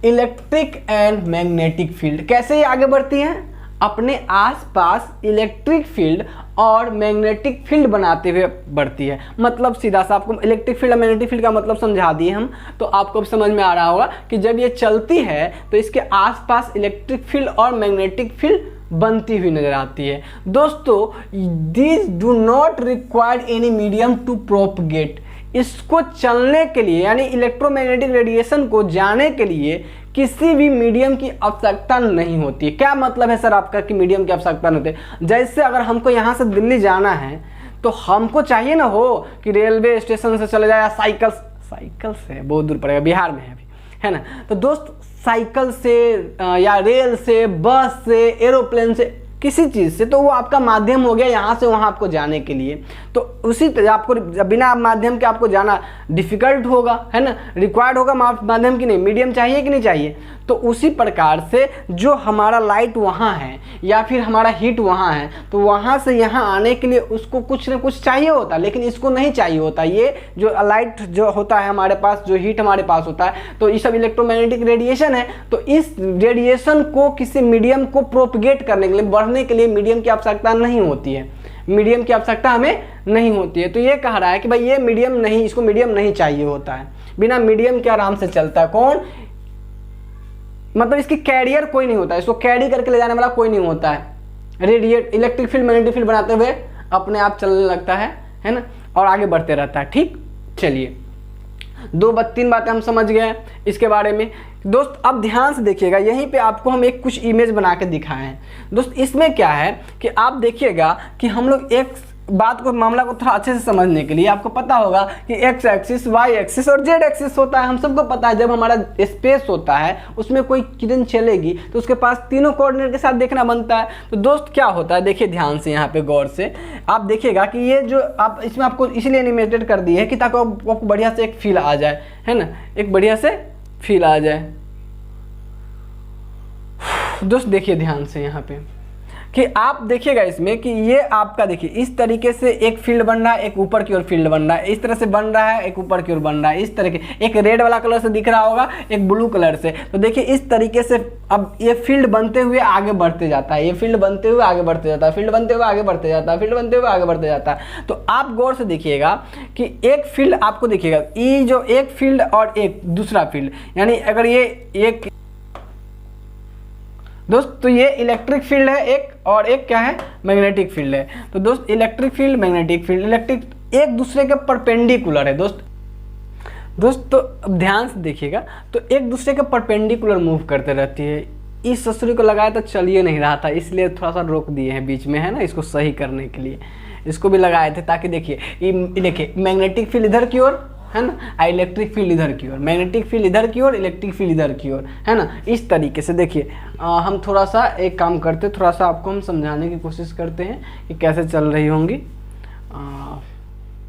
electric and magnetic field. कैसे ये आगे बढ़ती हैं, अपने आसपास इलेक्ट्रिक फील्ड और मैग्नेटिक फील्ड बनाते हुए बढ़ती है। मतलब सीधा सा आपको इलेक्ट्रिक फील्ड और मैग्नेटिक फील्ड का मतलब समझा दिए हम, तो आपको समझ में आ रहा होगा कि जब ये चलती है तो इसके आसपास इलेक्ट्रिक फील्ड और मैग्नेटिक फील्ड बनती हुई नजर आती है। दोस्तों these do not require any medium to propagate. इसको चलने के लिए यानी इलेक्ट्रोमैग्नेटिक रेडिएशन को जाने के लिए किसी भी मीडियम की आवश्यकता नहीं होती है। क्या मतलब है सर आपका कि मीडियम की आवश्यकता नहीं होती? जैसे अगर हमको यहाँ से दिल्ली जाना है तो हमको चाहिए ना हो कि रेलवे स्टेशन से चले जाए, साइकिल से बहुत दूर पड़ेगा, बिहार में है अभी, है ना। तो दोस्त साइकिल से या रेल से, बस से, एरोप्लेन से, किसी चीज़ से, तो वो आपका माध्यम हो गया यहाँ से वहाँ आपको जाने के लिए। तो उसी तरह आपको बिना माध्यम के आपको जाना डिफ़िकल्ट होगा, है ना, रिक्वायर्ड होगा माध्यम की नहीं, मीडियम चाहिए कि नहीं चाहिए। तो उसी प्रकार से जो हमारा लाइट वहाँ है या फिर हमारा हीट वहाँ है, तो वहाँ से यहाँ आने के लिए उसको कुछ ना कुछ चाहिए होता है, लेकिन इसको नहीं चाहिए होता। ये जो लाइट जो होता है हमारे पास, जो हीट हमारे पास होता है, तो ये सब इलेक्ट्रोमैग्नेटिक रेडिएशन है। तो इस रेडिएशन को किसी मीडियम को प्रोपगेट करने के लिए, बढ़ने के लिए मीडियम की आवश्यकता नहीं होती है, मीडियम की आवश्यकता हमें नहीं होती है। तो ये कह रहा है कि भाई ये मीडियम नहीं, इसको मीडियम नहीं चाहिए होता है, बिना मीडियम के आराम से चलता है। कौन, मतलब इसकी कैरियर कोई नहीं होता है, इसको कैरी करके ले जाने वाला कोई नहीं होता है। Radiate electric field magnetic field बनाते हुए अपने आप चलने लगता है ना, और आगे बढ़ते रहता है। ठीक, चलिए 2-3 बातें हम समझ गए इसके बारे में। दोस्त अब ध्यान से देखिएगा, यहीं पे आपको हम एक कुछ इमेज बना के दिखाए हैं। दोस्त इसमें क्या है कि आप देखिएगा कि हम लोग एक बात को, मामला को थोड़ा अच्छे से समझने के लिए आपको पता होगा कि एक्स एक्सिस, वाई एक्सिस और जेड एक्सिस होता है। हम सबको पता है जब हमारा स्पेस होता है उसमें कोई किरण चलेगी तो उसके पास तीनों कोऑर्डिनेट के साथ देखना बनता है। तो दोस्त क्या होता है, देखिए ध्यान से, यहाँ पे गौर से आप देखिएगा कि ये जो आप इसमें आपको इसलिए एनिमेटेड कर दिए है कि ताकि आपको बढ़िया से एक फील आ जाए, है ना, एक बढ़िया से फील आ जाए। दोस्त देखिए ध्यान से यहाँ पे कि आप देखिएगा इसमें कि ये आपका देखिए इस तरीके से एक फील्ड बन रहा है, एक ऊपर की ओर फील्ड बन रहा है, इस तरह से बन रहा है, एक ऊपर की ओर बन रहा है, इस तरह के, एक रेड वाला कलर से दिख रहा होगा, एक ब्लू कलर से। तो देखिए इस तरीके से अब ये फील्ड बनते हुए आगे बढ़ते जाता है, ये फील्ड बनते हुए आगे बढ़ते जाता है, फील्ड बनते हुए आगे बढ़ते जाता है, फील्ड बनते हुए आगे बढ़ते जाता है। तो आप गौर से देखिएगा कि एक फील्ड आपको देखिएगा, ये जो एक फील्ड और एक दूसरा फील्ड, यानी अगर ये एक दोस्त, तो ये इलेक्ट्रिक फील्ड है एक, और एक क्या है, मैग्नेटिक फील्ड है। तो दोस्त electric field, magnetic field, electric एक दूसरे के परपेंडिकुलर है। दोस्त तो अब ध्यान से देखिएगा, तो एक दूसरे के परपेंडिकुलर मूव करते रहती है। इस ससुरी को लगाया तो चल ही नहीं रहा था, इसलिए थोड़ा सा रोक दिए हैं बीच में, है ना, इसको सही करने के लिए इसको भी लगाए थे, ताकि देखिए ये देखिए मैग्नेटिक फील्ड इधर की ओर, है ना, इलेक्ट्रिक फील्ड इधर की ओर, मैग्नेटिक फील्ड इधर की ओर, इलेक्ट्रिक फील्ड इधर की ओर, है ना। इस तरीके से देखिए हम थोड़ा सा एक काम करते, थोड़ा सा आपको हम समझाने की कोशिश करते हैं कि कैसे चल रही होंगी।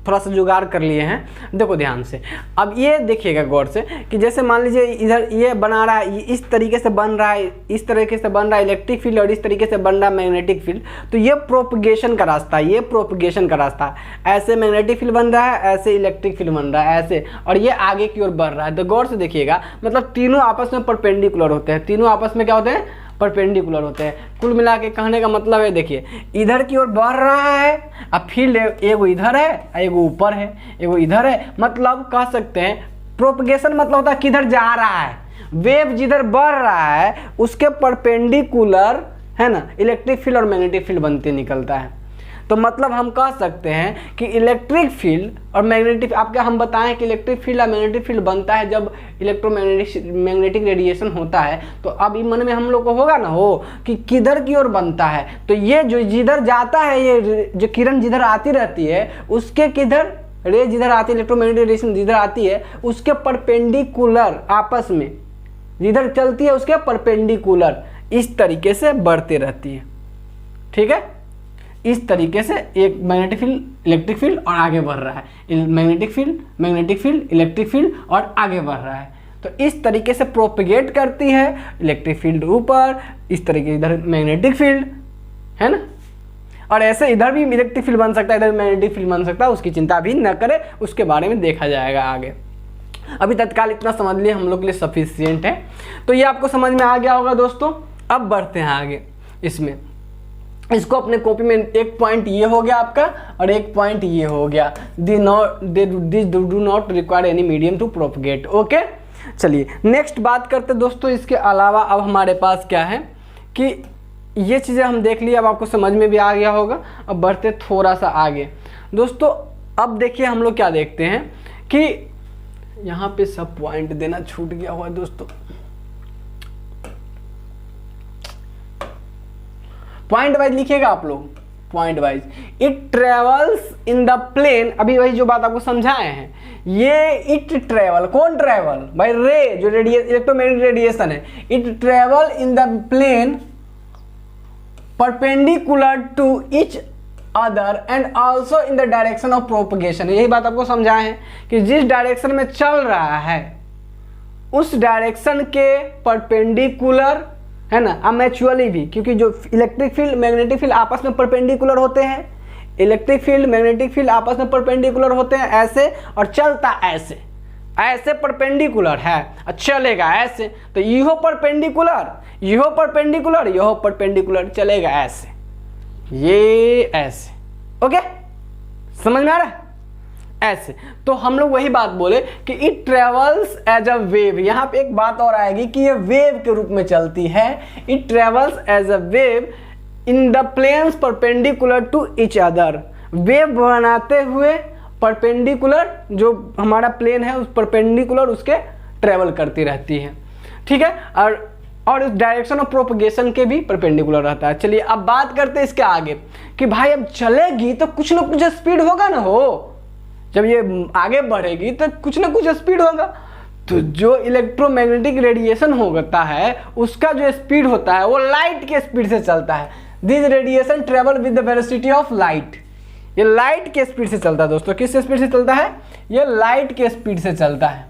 थोड़ा सा जुगाड़ कर लिए हैं, देखो ध्यान से। अब ये देखिएगा गौर से कि जैसे मान लीजिए इधर ये बना रहा है, इस तरीके से बन रहा है, इस तरीके से बन रहा है इलेक्ट्रिक फील्ड, और इस तरीके से बन रहा है मैग्नेटिक फील्ड। तो ये प्रोपगेशन का रास्ता है, ये प्रोपगेशन का रास्ता है। ऐसे मैग्नेटिक फील्ड बन रहा है, ऐसे इलेक्ट्रिक फील्ड बन रहा है, ऐसे, और ये आगे की ओर बढ़ रहा है। तो गौर से देखिएगा, मतलब तीनों आपस में परपेंडिकुलर होते हैं, तीनों आपस में क्या होते हैं, परपेंडिकुलर होते हैं। कुल मिला के कहने का मतलब है, देखिए इधर की ओर बढ़ रहा है, अब फील्ड एगो इधर है, एगो ऊपर है, एगो इधर है। मतलब कह सकते हैं प्रोपगेशन मतलब होता है किधर जा रहा है, वेव जिधर बढ़ रहा है उसके परपेंडिकुलर, है ना, इलेक्ट्रिक फील्ड और मैग्नेटिक फील्ड बनते निकलता है। तो मतलब हम कह सकते हैं कि इलेक्ट्रिक फील्ड और मैग्नेटिक, आपके हम बताएं कि इलेक्ट्रिक फील्ड और मैग्नेटिक फील्ड बनता है जब इलेक्ट्रोमैग्नेटिक रेडिएशन होता है। तो अब मन में हम लोग को होगा ना हो कि किधर की ओर बनता है, तो ये जो जिधर जाता है, ये जो किरण जिधर आती रहती है उसके किधर रे जिधर आती है, इलेक्ट्रोमैग्नेटिक रेडिएशन जिधर आती है उसके परपेंडिकुलर, आपस में जिधर चलती है उसके परपेंडिकुलर इस तरीके से बढ़ती रहती है। ठीक है, इस तरीके से एक मैग्नेटिक फील्ड, इलेक्ट्रिक फील्ड और आगे बढ़ रहा है, मैग्नेटिक फील्ड, इलेक्ट्रिक फील्ड और आगे बढ़ रहा है। तो इस तरीके से प्रोपेगेट करती है, इलेक्ट्रिक फील्ड ऊपर, इस तरीके इधर मैग्नेटिक फील्ड, है ना। और ऐसे इधर भी इलेक्ट्रिक फील्ड बन सकता है, इधर मैग्नेटिक फील्ड बन सकता है, उसकी चिंता भी न करें, उसके बारे में देखा जाएगा आगे। अभी तत्काल इतना समझ लिए हम लोग के लिए सफिशिएंट है। तो ये आपको समझ में आ गया होगा दोस्तों। अब बढ़ते हैं आगे इसमें, इसको अपने कॉपी में एक पॉइंट ये हो गया आपका और एक पॉइंट ये हो गया, this do not require any medium to propagate. Okay, चलिए नेक्स्ट बात करते दोस्तों। इसके अलावा अब हमारे पास क्या है कि ये चीज़ें हम देख लिए, अब आपको समझ में भी आ गया होगा। अब बढ़ते थोड़ा सा आगे दोस्तों। अब देखिए हम लोग क्या देखते हैं कि यहाँ पे सब पॉइंट देना छूट गया हुआ है दोस्तों। पॉइंट वाइज लिखिएगा आप लोग, point wise. It travels in the plane, अभी वही जो बात आपको समझाए हैं, ये इट ट्रेवल, कौन ट्रेवल भाई, रे जो इलेक्ट्रोमैग्नेटिक रेडिएशन है, it travel in the plane perpendicular to each other and also in the direction of propagation. यही बात आपको समझाए हैं कि जिस डायरेक्शन में चल रहा है उस डायरेक्शन के परपेंडिकुलर, है ना, अब म्यूचुअली भी, क्योंकि जो इलेक्ट्रिक फील्ड मैग्नेटिक फील्ड आपस में परपेंडिकुलर होते हैं, इलेक्ट्रिक फील्ड मैग्नेटिक फील्ड आपस में परपेंडिकुलर होते हैं ऐसे, और चलता ऐसे, ऐसे परपेंडिकुलर है, चलेगा ऐसे, तो यहो परपेंडिकुलर, यहो परपेंडिकुलर, यहो परपेंडिकुलर, चलेगा ऐसे, ये ऐसे। ओके, समझ में आ रहा है, ऐसे। तो हम लोग वही बात बोले कि it travels as a wave. यहां पे एक बात और आएगी कि ये वेव के रूप में चलती है। It travels as a wave in the planes perpendicular to each other, wave बनाते हुए परपेंडिकुलर, जो हमारा प्लेन है उस परपेंडिकुलर उसके ट्रेवल करती रहती है। ठीक है, और इस डायरेक्शन ऑफ प्रोपगेशन के भी परपेंडिकुलर रहता है। चलिए अब बात करते हैं इसके आगे कि भाई अब चलेगी तो कुछ ना कुछ स्पीड होगा ना हो, जब ये आगे बढ़ेगी तो कुछ ना कुछ स्पीड होगा। तो जो इलेक्ट्रोमैग्नेटिक रेडिएशन होता है उसका जो स्पीड होता है वो लाइट के स्पीड से चलता है। This radiation travel with the velocity of light, ये लाइट के स्पीड से चलता है दोस्तों। किस स्पीड से चलता है, ये लाइट के स्पीड से चलता है।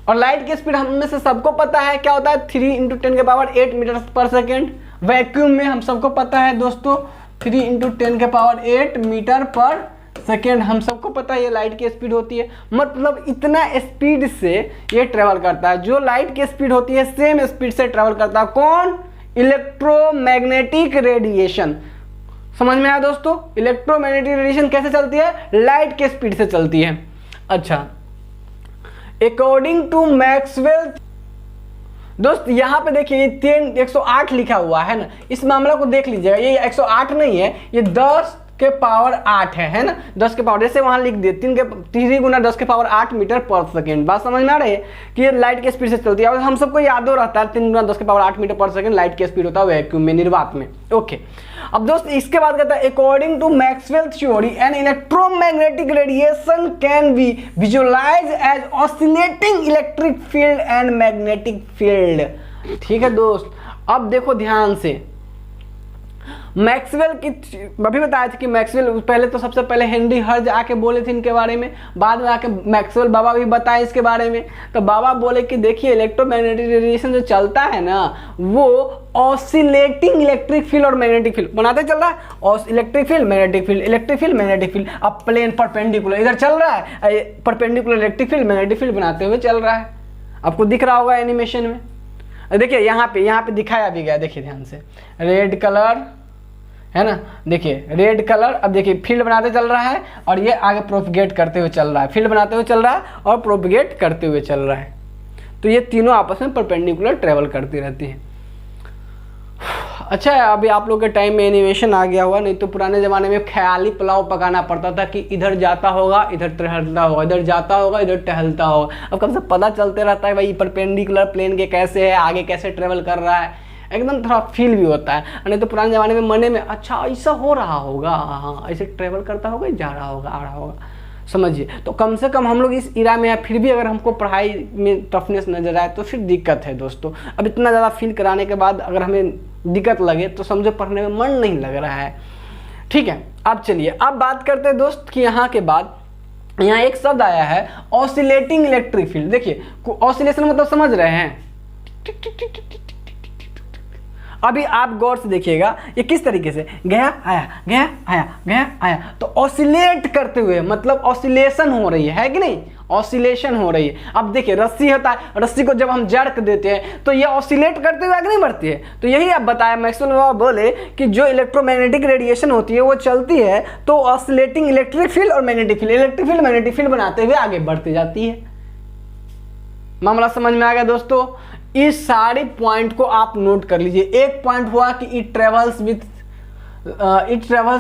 और लाइट की स्पीड हम में से सबको पता है क्या होता है, 3 × 10⁸ मीटर पर सेकेंड। वैक्यूम में हम सबको पता है दोस्तों 3 × 10⁸ मीटर पर सेकेंड, हम सबको पता है ये लाइट की स्पीड होती है। मतलब इतना स्पीड से ये ट्रेवल करता है। जो लाइट की स्पीड होती है सेम स्पीड से ट्रेवल करता है कौन, इलेक्ट्रोमैग्नेटिक रेडिएशन। समझ में आया दोस्तों, इलेक्ट्रोमैग्नेटिक रेडिएशन कैसे चलती है, लाइट के स्पीड से चलती है। अच्छा, अकॉर्डिंग टू मैक्सवेल, दोस्त यहाँ पे देखिए 108 लिखा हुआ है ना, इस मामला को देख लीजिएगा। ये 108 नहीं है, ये 10⁸ है ना, 10 के पावर, जैसे वहां लिख दिए 3 × 10⁸ मीटर पर सेकेंड। बात समझ में आ रही है कि ये लाइट के स्पीड से चलती है। और हम सबको याद हो रहता है 3 × 10⁸ मीटर पर सेकेंड लाइट की स्पीड होता है वैक्यूम में, निर्वात में। ओके, अब दोस्त इसके बाद कहता है according to Maxwell theory an electromagnetic radiation can be visualise as oscillating electric field and magnetic field. ठीक है दोस्त, अब देखो ध्यान से, मैक्सवेल की अभी बताया था कि मैक्सवेल पहले तो सबसे पहले हेनरी हर्ज आके बोले थे इनके बारे में, बाद में आके मैक्सवेल बाबा भी बताए इसके बारे में। तो बाबा बोले कि देखिए इलेक्ट्रोमैग्नेटिक रेडिएशन जो चलता है ना वो ऑसिलेटिंग इलेक्ट्रिक फील्ड और मैग्नेटिक फील्ड बनाते चल रहा है। और electric field magnetic field, electric field magnetic field, अब प्लेन परपेंडिकुलर इधर चल रहा है, perpendicular electric field magnetic field बनाते हुए चल रहा है। आपको दिख रहा होगा एनिमेशन में, देखिए यहाँ पे दिखाया भी गया, देखिए ध्यान से, रेड कलर है ना, देखिए रेड कलर। अब देखिए फील्ड बनाते चल रहा है और ये आगे प्रोपगेट करते हुए चल रहा है, फील्ड बनाते हुए चल रहा है और प्रोपगेट करते हुए चल रहा है। तो ये तीनों आपस में परपेंडिकुलर ट्रेवल करती रहती हैं। अच्छा है अभी आप लोग के टाइम में एनिमेशन आ गया हुआ, नहीं तो पुराने ज़माने में ख्याली पुलाव पकाना पड़ता था कि इधर जाता होगा इधर टहलता होगा, इधर जाता होगा इधर टहलता होगा। अब कब से पता चलते रहता है भाई परपेंडिकुलर प्लेन के कैसे है, आगे कैसे ट्रेवल कर रहा है, एकदम थोड़ा फील भी होता है। नहीं तो पुराने ज़माने में मने में अच्छा ऐसा हो रहा होगा, हाँ ऐसे ट्रेवल करता होगा, जा रहा होगा, आ रहा होगा, समझिए। तो कम से कम हम लोग इस इरा में हैं, फिर भी अगर हमको पढ़ाई में टफनेस नजर आए तो फिर दिक्कत है दोस्तों। अब इतना ज़्यादा फील कराने के बाद अगर हमें दिक्कत लगे तो समझो पढ़ने में मन नहीं लग रहा है, ठीक है। अब चलिए अब बात करते हैं दोस्त कि यहाँ के बाद यहाँ एक शब्द आया है ऑसिलेटिंग इलेक्ट्रिक फील्ड। देखिए ऑसिलेशन मतलब समझ रहे हैं, अभी आप गौर से देखिएगा ये किस तरीके से गया आया गया आया गया आया, तो ऑसिलेट करते हुए मतलब ऑसिलेशन हो रही है कि नहीं, ऑसिलेशन हो रही है। अब देखिए रस्सी होता है, रस्सी को जब हम जर्क देते हैं तो ये ऑसिलेट करते हुए आगे नहीं बढ़ती है। तो यही आप बताया मैक्सवेल बाबा बोले कि जो इलेक्ट्रोमैग्नेटिक रेडिएशन होती है वो चलती है तो ऑसिलेटिंग इलेक्ट्रिक फील्ड और magnetic field, electric field magnetic field बनाते हुए आगे बढ़ती जाती है। मामला समझ में आ गया दोस्तों। इस सारे पॉइंट को आप नोट कर लीजिए। एक पॉइंट हुआ कि it travels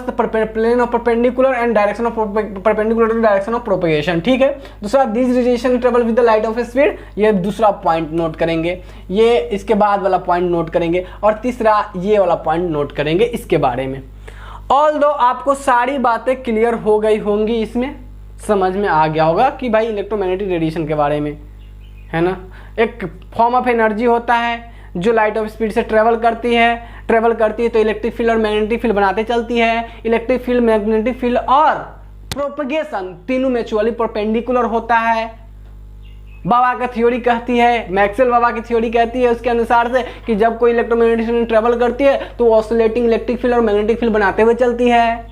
the plane of perpendicular and direction of perpendicular to direction of propagation, ठीक है। दूसरा this radiation travel with the light of speed, ये दूसरा पॉइंट नोट करेंगे, ये इसके बाद वाला पॉइंट नोट करेंगे, और तीसरा ये वाला पॉइंट नोट करेंगे इसके बारे में। ऑल्दो आपको सारी बातें क्लियर हो गई होंगी, इसमें समझ में आ गया होगा कि भाई इलेक्ट्रोमैग्नेटिक रेडिएशन के बारे में, है ना। एक फॉर्म ऑफ एनर्जी होता है जो लाइट ऑफ स्पीड से ट्रेवल करती है तो इलेक्ट्रिक फील्ड और मैग्नेटिक फील्ड बनाते चलती है। इलेक्ट्रिक फील्ड, मैग्नेटिक फील्ड और प्रोपगेशन तीनों म्यूचुअली परपेंडिकुलर होता है। बाबा का थ्योरी कहती है, मैक्सवेल बाबा की थ्योरी कहती है उसके अनुसार से कि जब कोई इलेक्ट्रोमैग्नेटिक फील्ड ट्रेवल करती है तो ऑसिलेटिंग इलेक्ट्रिक फील्ड और मैग्नेटिक फील्ड बनाते हुए चलती है।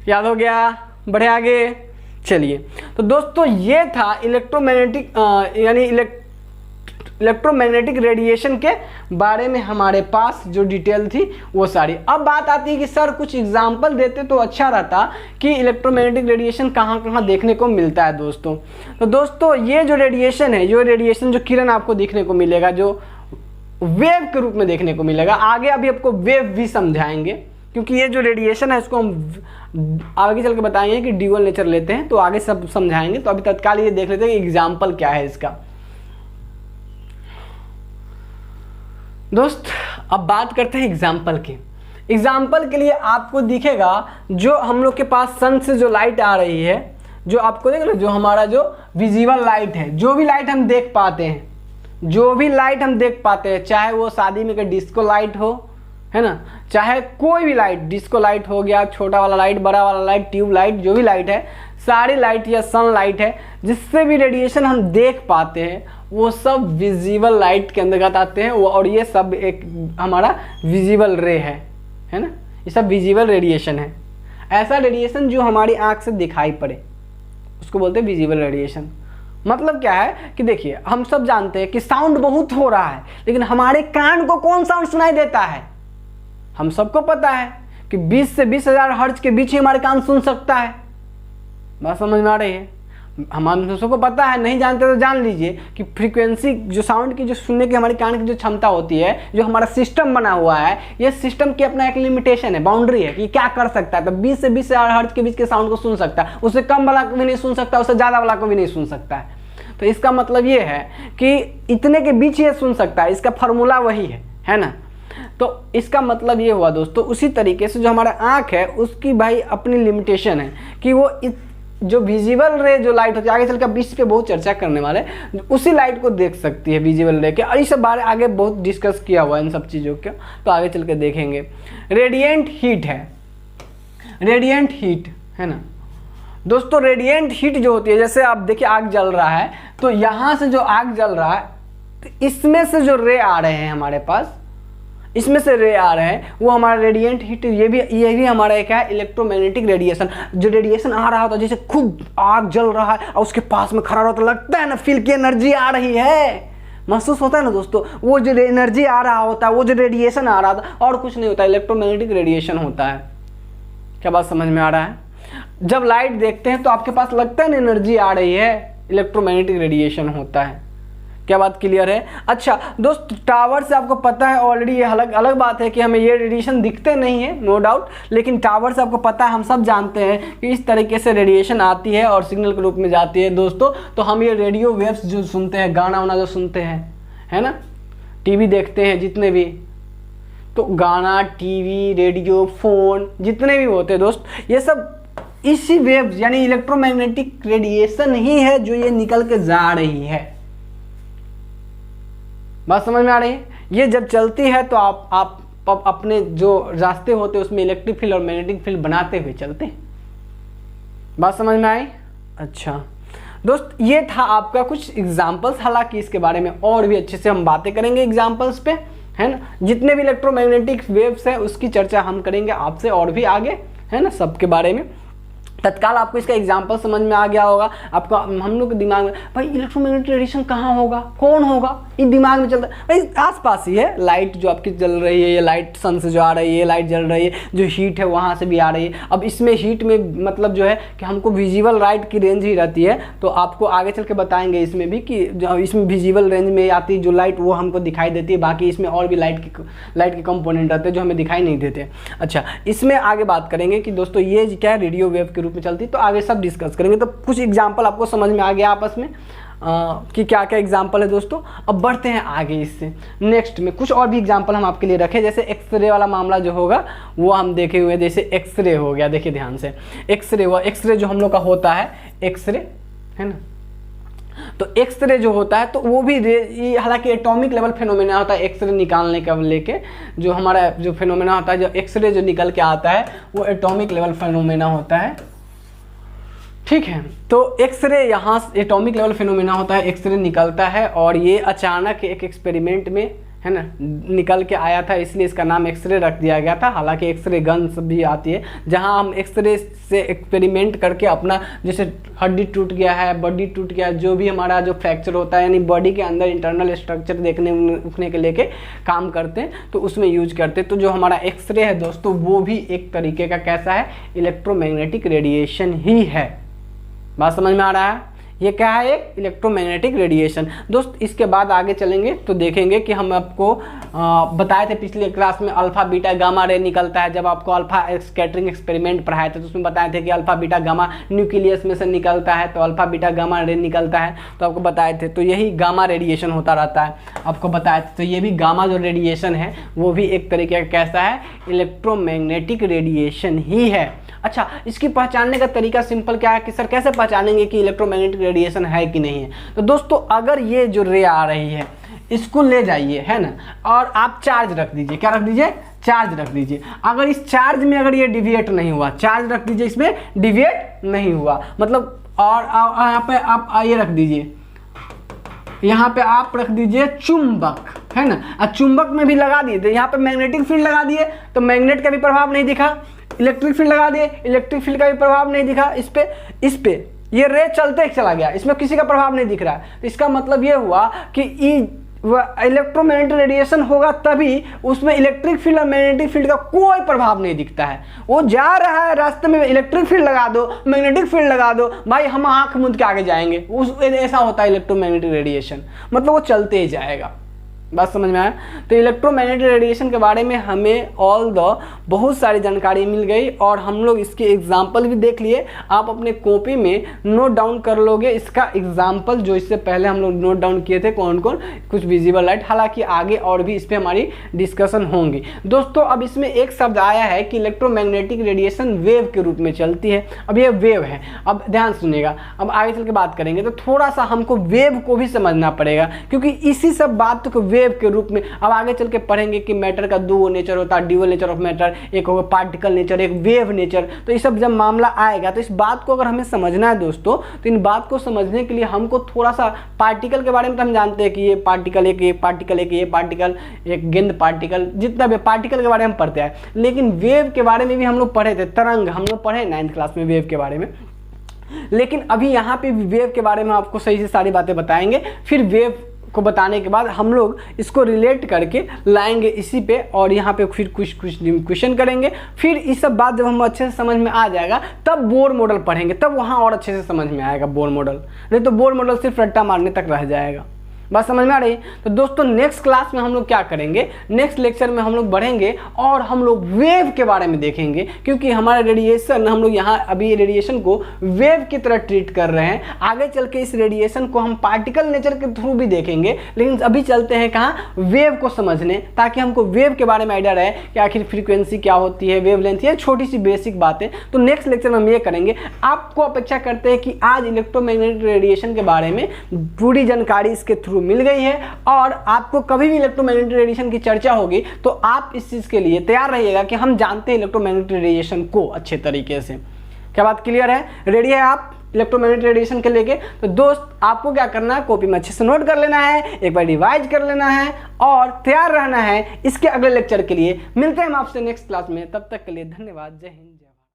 याद हो गया, बढ़े आगे चलिए। तो दोस्तों ये था इलेक्ट्रोमैग्नेटिक यानी इलेक्ट्रोमैग्नेटिक रेडिएशन के बारे में हमारे पास जो डिटेल थी वो सारी। अब बात आती है कि सर कुछ एग्जाम्पल देते तो अच्छा रहता कि इलेक्ट्रोमैग्नेटिक रेडिएशन कहाँ कहाँ देखने को मिलता है दोस्तों। तो दोस्तों ये जो रेडिएशन है, जो रेडिएशन जो किरण आपको देखने को मिलेगा, जो वेव के रूप में देखने को मिलेगा, आगे अभी आपको वेव भी समझाएंगे, क्योंकि ये जो रेडिएशन है इसको हम आगे चल के बताएंगे कि ड्यूअल नेचर लेते हैं तो आगे सब समझाएंगे। तो अभी तत्काल ये देख लेते हैं कि एग्जाम्पल क्या है इसका। दोस्त अब बात करते हैं एग्जाम्पल की। एग्जाम्पल के लिए आपको दिखेगा जो हम लोग के पास सन से जो लाइट आ रही है, जो आपको देख लो, जो हमारा जो विजिबल लाइट है, जो भी लाइट हम देख पाते हैं, जो भी लाइट हम देख पाते हैं, चाहे वो शादी में का डिस्को लाइट हो, है ना, चाहे कोई भी लाइट, डिस्को लाइट हो गया, छोटा वाला लाइट, बड़ा वाला लाइट, ट्यूब लाइट, जो भी लाइट है, सारी लाइट या सन लाइट है, जिससे भी रेडिएशन हम देख पाते हैं वो सब विजिबल लाइट के अंतर्गत आते हैं। और ये सब एक हमारा विजिबल रे है ना, ये सब विजिबल रेडिएशन है। ऐसा रेडिएशन जो हमारी आंख से दिखाई पड़े उसको बोलते हैं विजिबल रेडिएशन। मतलब क्या है कि देखिए हम सब जानते हैं कि साउंड बहुत हो रहा है, लेकिन हमारे कान को कौन साउंड सुनाई देता है? हम सबको पता है कि 20 से 20,000 हर्ट्ज के बीच ही हमारे कान सुन सकता है। बात समझ में आ रही है? हम सबको पता है, नहीं जानते तो जान लीजिए कि फ्रीक्वेंसी जो साउंड की, जो सुनने की हमारे कान की जो क्षमता होती है, जो हमारा सिस्टम बना हुआ है, ये सिस्टम की अपना एक लिमिटेशन है, बाउंड्री है कि क्या कर सकता है। तो 20 से 20,000 हर्ट्ज के बीच के साउंड को सुन सकता है, उससे कम वाला को भी नहीं सुन सकता, उससे ज़्यादा वाला को भी नहीं सुन सकता है। तो इसका मतलब ये है कि इतने के बीच ये सुन सकता है, इसका फॉर्मूला वही है ना। तो इसका मतलब ये हुआ दोस्तों, उसी तरीके से जो हमारा आँख है उसकी भाई अपनी लिमिटेशन है कि वो जो विजिबल रे जो लाइट होती है, आगे चलकर बीच पे बहुत चर्चा करने वाले, उसी लाइट को देख सकती है विजिबल रे के। और इस बारे आगे बहुत डिस्कस किया हुआ है इन सब चीज़ों का, तो आगे चल के देखेंगे। रेडिएंट हीट है, रेडिएंट हीट है ना दोस्तों। रेडिएंट हीट जो होती है, जैसे आप देखिए आग जल रहा है, तो यहाँ से जो आग जल रहा है, तो इसमें से जो रे आ रहे हैं हमारे पास, इसमें से रे आ रहे हैं, वो हमारा रेडिएंट हीट। ये भी हमारा एक है इलेक्ट्रोमैग्नेटिक रेडिएशन। जो रेडिएशन आ रहा होता है, जैसे खूब आग जल रहा है और उसके पास में खड़ा रहा तो लगता है ना, फील की एनर्जी आ रही है, महसूस होता है ना दोस्तों। वो जो एनर्जी आ रहा होता है, वो जो रेडिएशन आ रहा था, और कुछ नहीं होता, इलेक्ट्रोमैग्नेटिक रेडिएशन होता है। क्या बात समझ में आ रहा है? जब लाइट देखते हैं तो आपके पास लगता है ना एनर्जी आ रही है, इलेक्ट्रोमैग्नेटिक रेडिएशन होता है। क्या बात क्लियर है? अच्छा दोस्त, टावर से आपको पता है ऑलरेडी, ये अलग अलग बात है कि हमें ये रेडिएशन दिखते नहीं है, नो डाउट, लेकिन टावर से आपको पता है, हम सब जानते हैं कि इस तरीके से रेडिएशन आती है और सिग्नल के रूप में जाती है दोस्तों। तो हम ये रेडियो वेव्स जो सुनते हैं, गाना वाना जो सुनते हैं, है ना, टीवी देखते हैं जितने भी, तो गाना, टीवी, रेडियो, फोन जितने भी होते हैं दोस्त, ये सब इसी वेव्स यानी इलेक्ट्रोमैग्नेटिक रेडिएशन ही है जो ये निकल के जा रही है। बात समझ में आ रही है? ये जब चलती है तो आप अपने जो रास्ते होते हैं उसमें इलेक्ट्रिक फील्ड और मैग्नेटिक फील्ड बनाते हुए चलते हैं। बात समझ में आई? अच्छा दोस्त, ये था आपका कुछ एग्जाम्पल्स, हालांकि इसके बारे में और भी अच्छे से हम बातें करेंगे एग्जाम्पल्स पे, है ना। जितने भी इलेक्ट्रोमैग्नेटिक वेव्स हैं उसकी चर्चा हम करेंगे आपसे और भी आगे, है ना, सबके बारे में। तत्काल आपको इसका एग्जाम्पल समझ में आ गया होगा। आपको हम लोग के दिमाग में भाई इलेक्ट्रोमैग्नेटिक रेडिएशन कहाँ होगा, कौन होगा, ये दिमाग में चलता है भाई आसपास ही है। लाइट जो आपकी जल रही है, ये लाइट सन से जो आ रही है, लाइट जल रही है, जो हीट है वहाँ से भी आ रही है। अब इसमें हीट में मतलब जो है कि हमको विजिबल लाइट की रेंज ही रहती है, तो आपको आगे चल के बताएंगे इसमें भी कि इसमें विजिबल रेंज में आती है जो लाइट वो हमको दिखाई देती है, बाकी इसमें और भी लाइट के कंपोनेंट रहते हैं जो हमें दिखाई नहीं देते। अच्छा, इसमें आगे बात करेंगे कि दोस्तों ये क्या है, रेडियो वेव के रूप में चलती, तो आगे सब डिस्कस करेंगे। तो कुछ एग्जाम्पल आपको समझ में आ गया आपस में कि क्या क्या एग्जाम्पल है दोस्तों। अब बढ़ते हैं आगे, इससे नेक्स्ट में कुछ और भी एग्जाम्पल हम आपके लिए रखे, जैसे एक्सरे वाला मामला जो होगा वो हम देखे हुए हैं। जैसे एक्सरे हो गया, देखिए ध्यान से, एक्सरे हुआ, एक्सरे जो हम लोग का होता है एक्सरे, है ना, तो एक्सरे जो होता है तो वो भी हालांकि एटॉमिक लेवल फेनोमेना होता है। एक्सरे निकालने का लेके जो हमारा जो फेनोमेना होता है, जो एक्सरे जो निकल के आता है वो एटॉमिक लेवल फेनोमेना होता है, ठीक है। तो एक्सरे यहाँ एटॉमिक लेवल फिनोमेना होता है, एक्सरे निकलता है और ये अचानक एक एक्सपेरिमेंट में, है ना, निकल के आया था, इसलिए इसका नाम एक्सरे रख दिया गया था। हालांकि एक्सरे गन्स भी आती है जहां हम एक्सरे से एक्सपेरिमेंट करके अपना, जैसे हड्डी टूट गया है, बॉडी टूट गया, जो भी हमारा जो फ्रैक्चर होता है यानी बॉडी के अंदर इंटरनल स्ट्रक्चर देखने उठने के लेके काम करते हैं, तो उसमें यूज करते हैं। तो जो हमारा एक्सरे है दोस्तों वो भी एक तरीके का कैसा है, इलेक्ट्रोमैग्नेटिक रेडिएशन ही है। बात समझ में आ रहा है? ये क्या है, एक इलेक्ट्रोमैग्नेटिक रेडिएशन। दोस्त इसके बाद आगे चलेंगे तो देखेंगे कि हम आपको बताए थे पिछले क्लास में अल्फा बीटा गामा रे निकलता है। जब आपको अल्फा स्कैटरिंग एक्सपेरिमेंट पढ़ाए थे तो उसमें बताए थे कि अल्फा बीटा गामा न्यूक्लियस में से निकलता है, तो अल्फा बीटा गामा रे निकलता है, तो आपको बताए थे। तो यही गामा रेडिएशन होता रहता है, आपको बताए थे। तो ये भी गामा जो रेडिएशन है वो भी एक तरीके का कैसा है, इलेक्ट्रोमैग्नेटिक रेडिएशन ही है। अच्छा, इसकी पहचानने का तरीका सिंपल क्या है कि सर कैसे पहचानेंगे कि इलेक्ट्रोमैग्नेटिक रेडिएशन है कि नहीं है। तो दोस्तों अगर ये जो रे आ रही है इसको ले जाइए, है ना, और आप चार्ज रख दीजिए। क्या रख दीजिए? चार्ज रख दीजिए। अगर इस चार्ज में अगर ये डिविएट नहीं हुआ, चार्ज रख दीजिए, इसमें डिविएट नहीं हुआ मतलब, और यहाँ पे आप ये रख दीजिए, यहाँ पे आप रख दीजिए चुंबक, है ना, और चुंबक में भी लगा दिए, तो यहाँ पे मैग्नेटिक फील्ड लगा दिए तो मैग्नेट का भी प्रभाव नहीं दिखा, इलेक्ट्रिक फील्ड लगा दिए, इलेक्ट्रिक फील्ड का भी प्रभाव नहीं दिखा, इस पे ये रे चलते चला गया, इसमें किसी का प्रभाव नहीं दिख रहा है। तो इसका मतलब ये हुआ कि इलेक्ट्रोमैग्नेटिक रेडिएशन होगा तभी उसमें इलेक्ट्रिक फील्ड और मैग्नेटिक फील्ड का कोई प्रभाव नहीं दिखता है। वो जा रहा है रास्ते में, इलेक्ट्रिक फील्ड लगा दो, मैग्नेटिक फील्ड लगा दो, भाई हम आंख मूंद के आगे जाएंगे। ऐसा होता है इलेक्ट्रोमैग्नेटिक रेडिएशन, मतलब वो चलते ही जाएगा। बात समझ में आया? तो इलेक्ट्रोमैग्नेटिक रेडिएशन के बारे में हमें ऑल द बहुत सारी जानकारी मिल गई और हम लोग इसके एग्जाम्पल भी देख लिए। आप अपने कॉपी में नोट डाउन कर लोगे इसका एग्जाम्पल, जो इससे पहले हम लोग नोट डाउन किए थे, कौन कौन, कुछ विजिबल लाइट। हालांकि आगे और भी इस पर हमारी डिस्कशन होंगी। दोस्तों अब इसमें एक शब्द आया है कि इलेक्ट्रोमैग्नेटिक रेडिएशन वेव के रूप में चलती है। अब ये वेव है, अब ध्यान सुनिएगा, अब आगे चल के बात करेंगे तो थोड़ा सा हमको वेव को भी समझना पड़ेगा, क्योंकि इसी सब बात को वेव के रूप में अब आगे चल के पढ़ेंगे कि मैटर का दो नेचर होता है, ड्यूअल नेचर ऑफ मैटर, एक होगा पार्टिकल नेचर, एक वेव नेचर। तो ये सब जब मामला आएगा तो इस बात को अगर हमें समझना है दोस्तों, तो इन बात को समझने के लिए हमको थोड़ा सा पार्टिकल के बारे में तो हम जानते हैं कि ये पार्टिकल एक, ये पार्टिकल एक, ये पार्टिकल एक, गेंद पार्टिकल, जितना भी पार्टिकल के बारे में हम पढ़ते हैं। लेकिन वेव के बारे में भी हम लोग पढ़े थे, तरंग हम लोग पढ़े 9th क्लास में वेव के बारे में। लेकिन अभी यहाँ पे वेव के बारे में आपको सही से सारी बातें बताएंगे। फिर वेव को बताने के बाद हम लोग इसको रिलेट करके लाएंगे इसी पे, और यहाँ पे फिर कुछ क्वेश्चन करेंगे। फिर इस सब बात जब हम अच्छे से समझ में आ जाएगा तब बोर मॉडल पढ़ेंगे, तब वहाँ और अच्छे से समझ में आएगा बोर मॉडल। नहीं तो बोर मॉडल सिर्फ रट्टा मारने तक रह जाएगा। बात समझ में आ रही? तो दोस्तों नेक्स्ट क्लास में हम लोग क्या करेंगे, नेक्स्ट लेक्चर में हम लोग बढ़ेंगे और हम लोग वेव के बारे में देखेंगे, क्योंकि हमारा रेडिएशन, हम लोग यहाँ अभी रेडिएशन को वेव की तरह ट्रीट कर रहे हैं। आगे चल के इस रेडिएशन को हम पार्टिकल नेचर के थ्रू भी देखेंगे, लेकिन अभी चलते हैं कहाँ, वेव को समझने, ताकि हमको वेव के बारे में आइडिया रहे कि आखिर फ्रीक्वेंसी क्या होती है, वेव लेंथ, ये छोटी सी बेसिक बातें। तो नेक्स्ट लेक्चर में हम ये करेंगे। आपको अपेक्षा करते हैं कि आज इलेक्ट्रोमैग्नेटिक रेडिएशन के बारे में पूरी जानकारी इसके थ्रू मिल गई है, और आपको कभी भी इलेक्ट्रोमैग्नेटिक रेडिएशन की चर्चा होगी तो आप इस चीज़ के लिए तैयार रहिएगा कि हम जानते हैं इलेक्ट्रोमैग्नेटिक रेडिएशन को अच्छे तरीके से। क्या बात क्लियर है? रेडी है आप इलेक्ट्रोमैग्नेटिक रेडिएशन के लेके? तो दोस्त आपको क्या करना है, कॉपी में अच्छे से नोट कर लेना है, एक बार रिवाइज कर लेना है और तैयार रहना है इसके अगले लेक्चर के लिए। मिलते हैं हम आपसे नेक्स्ट क्लास में, तब तक के लिए धन्यवाद। जय हिंद।